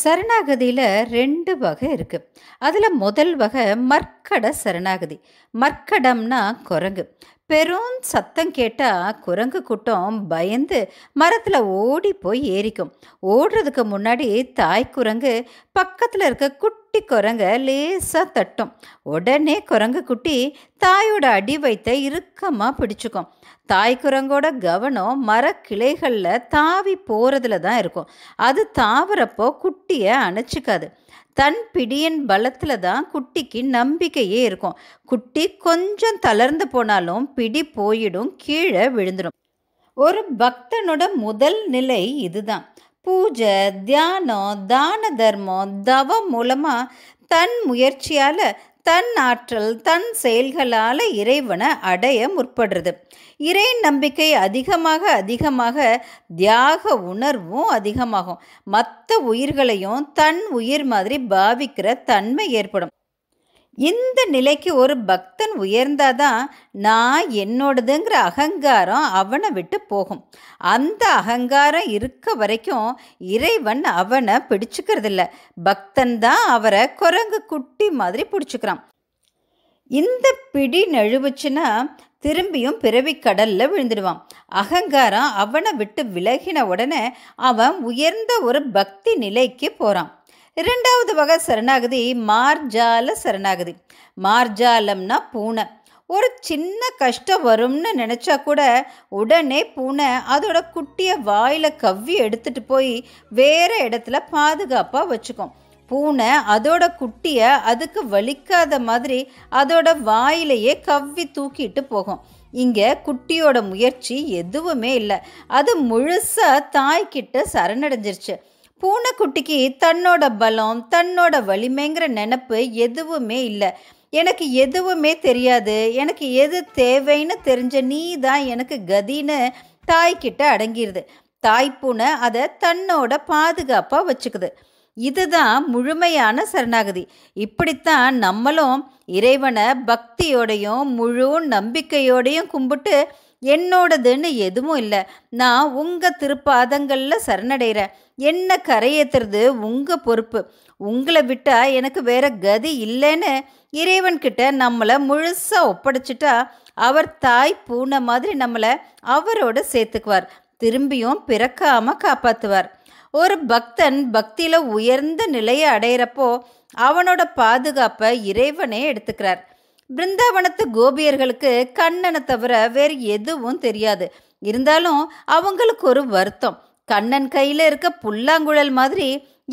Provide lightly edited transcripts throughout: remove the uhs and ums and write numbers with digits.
சரணாகதியில 2 வகை இருக்கு. அதுல முதல் வகை மர்க்கட சரணாகதி. மர்க்கடம்னா குரங்கு. பெரும் சத்தம் கேட்டா குரங்கு கூட்டம் பயந்து மரத்துல ஓடி போய் ஏறிக்கும். ஓடுறதுக்கு முன்னாடி தாய் குரங்கு பக்கத்துல இருக்க குட்டி குரங்க லேசா தட்டும். உடனே குரங்கு குட்டி தாயோட அடி வயித்தை இறுக்கமா பிடிச்சுக்கும். தாய் குரங்கோட கவனம் மரக்கிளைகள்ல தாவி போறதுல தான் இருக்கும். அது தாவறப்போ குட்டியை அணைச்சிக்காது. தன் பிடியின் பலத்துல தான் குட்டிக்கு நம்பிக்கையே இருக்கும். குட்டி கொஞ்சம் தளர்ந்து போனாலும் பிடி போயிடும், கீழே விழுந்துடும். ஒரு பக்தனோட முதல் நிலை இதுதான். பூஜை, தியானம், தான தர்மம், தவம் மூலமா தன் முயற்சியால, தன் ஆற்றல், தன் செயல்களால் இறைவனை அடைய முற்படுறது. இறை நம்பிக்கை அதிகமாக அதிகமாக தியாக உணர்வும் அதிகமாகும். மற்ற உயிர்களையும் தன் உயிர் மாதிரி பாவிக்கிற தன்மை ஏற்படும். இந்த நிலைக்கு ஒரு பக்தன் உயர்ந்தாதான் நான் என்னோடதுங்கிற அகங்காரம் அவனை விட்டு போகும். அந்த அகங்காரம் இருக்க வரைக்கும் இறைவன் அவனை பிடிச்சுக்கிறதில்ல. பக்தன் தான் அவரை குரங்கு குட்டி மாதிரி பிடிச்சுக்கிறான். இந்த பிடி நழுவுச்சுன்னா திரும்பியும் பிறவி கடல்ல விழுந்துடுவான். அகங்காரம் அவனை விட்டு விலகின உடனே அவன் உயர்ந்த ஒரு பக்தி நிலைக்கு போகிறான். 2வது வகை சரணாகதி மார்ஜால சரணாகதி. மார்ஜாலம்னா பூனை. ஒரு சின்ன கஷ்டம் வரும்னு நினச்சா கூட உடனே பூனை அதோட குட்டியை வாயில் கவ்வி எடுத்துட்டு போய் வேற இடத்துல பாதுகாப்பாக வச்சுக்கும். பூனை அதோட குட்டியை அதுக்கு வலிக்காத மாதிரி அதோட வாயிலேயே கவ்வி தூக்கிட்டு போகும். இங்கே குட்டியோட முயற்சி எதுவுமே இல்லை. அது முழுசாக தாய்கிட்ட சரணடைஞ்சிருச்சு. பூனைக்குட்டிக்கு தன்னோட பலம், தன்னோட வலிமைங்கிற நினப்பு எதுவுமே இல்லை. எனக்கு எதுவுமே தெரியாது, எனக்கு எது தேவைன்னு தெரிஞ்ச நீ தான் எனக்கு கதின்னு தாய்கிட்ட அடங்கிடுது. தாய்ப்பூனை அதை தன்னோட பாதுகாப்பாக வச்சுக்குது. இதுதான் முழுமையான சரணாகதி. இப்படித்தான் நம்மளும் இறைவனை பக்தியோடையும் முழு நம்பிக்கையோடையும் கும்பிட்டு என்னோடதுன்னு எதுவும் இல்லை, நான் உங்கள் திருப்பாதங்களில் சரணடைகிறேன், என்ன கரையேற்றுறது உங்கள் பொறுப்பு, உங்களை விட்டால் எனக்கு வேற கதி இல்லைன்னு இறைவன்கிட்ட நம்மளை முழுசாக ஒப்படைச்சிட்டா அவர் தாய் பூனை மாதிரி நம்மளை அவரோட சேர்த்துக்குவார். திரும்பியும் பிறக்காமல் காப்பாற்றுவார். ஒரு பக்தன் பக்தியில் உயர்ந்த நிலையை அடையிறப்போ அவனோட பாதுகாப்பை இறைவனே எடுத்துக்கிறார். பிருந்தாவனத்து கோபியர்களுக்கு கண்ணனை தவிர வேறு எதுவும் தெரியாது. இருந்தாலும் அவங்களுக்கு ஒரு வருத்தம். கண்ணன் கையில் இருக்க புல்லாங்குழல் மாதிரி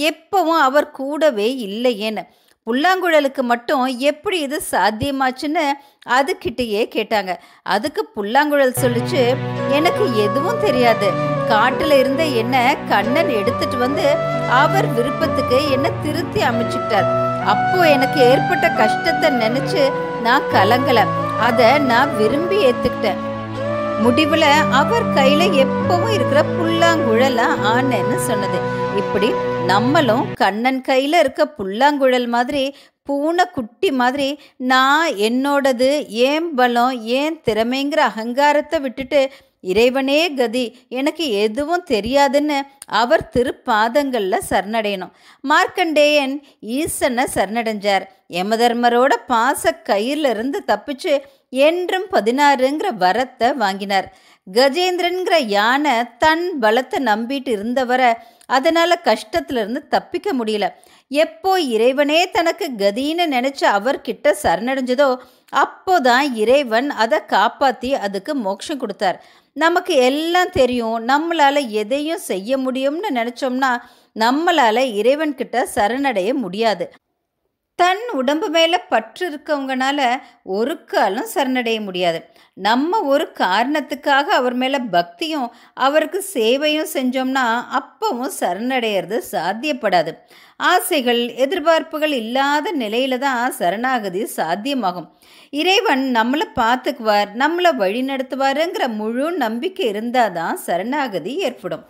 எப்பவும் அவர் கூடவே இல்லையேன்னு. புல்லாங்குழலுக்கு மட்டும் எப்படி இது சாத்தியமாச்சுன்னு அதுக்கிட்டேயே கேட்டாங்க. அதுக்கு புல்லாங்குழல் சொல்லிச்சு, எனக்கு எதுவும் தெரியாது, காட்டில் இருந்த என்ன கண்ணன் எடுத்துட்டு வந்து அவர் விருப்பத்துக்கு என்ன திருத்தி அமைச்சுக்கிட்டார். அப்போ எனக்கு ஏற்பட்ட கஷ்டத்தை நினைச்சு நான் கலங்கல, அதை நான் விரும்பி ஏத்துக்கிட்டேன். முடிவில் அவர் கையில் எப்பவும் இருக்கிற புல்லாங்குழலா ஆனேன்னு சொன்னது. இப்படி நம்மளும் கண்ணன் கையில் இருக்க புல்லாங்குழல் மாதிரி பூனை குட்டி மாதிரி நான் என்னோடது, ஏன் பலம், ஏன் திறமைங்கிற அகங்காரத்தை விட்டுட்டு இறைவனே கதி, எனக்கு எதுவும் தெரியாதுன்னு அவர் திருப்பாதங்களில் சரணடையணும். மார்க்கண்டேயன் ஈசனை சரணடைஞ்சார். யமதர்மரோட பாச கயிறிலிருந்து தப்பிச்சு என்றும் 16ங்கிற வரத்தை வாங்கினார். கஜேந்திரன்கிற யானை தன் பலத்தை நம்பிட்டு இருந்தவரை அதனால் கஷ்டத்திலிருந்து தப்பிக்க முடியல. எப்போ இறைவனே தனக்கு கதின்னு நினச்சி அவர்கிட்ட சரணடைஞ்சதோ அப்போதான் இறைவன் அதை காப்பாற்றி அதுக்கு மோட்சம் கொடுத்தார். நமக்கு எல்லாம் தெரியும், நம்மளால் எதையும் செய்ய முடியும்னு நினச்சோம்னா நம்மளால் இறைவன்கிட்ட சரணடைய முடியாது. தன் உடம்பு மேலே பற்று இருக்கவங்கனால ஒரு காலம் சரணடைய முடியாது. நம்ம ஒரு காரணத்துக்காக அவர் மேலே பக்தியும் அவருக்கு சேவையும் செஞ்சோம்னா அப்பவும் சரணடைகிறது சாத்தியப்படாது. ஆசைகள், எதிர்பார்ப்புகள் இல்லாத நிலையில தான் சரணாகதி சாத்தியமாகும். இறைவன் நம்மளை பார்த்துக்குவார், நம்மளை வழி நடத்துவாருங்கிற முழு நம்பிக்கை இருந்தால் தான் சரணாகதி ஏற்படும்.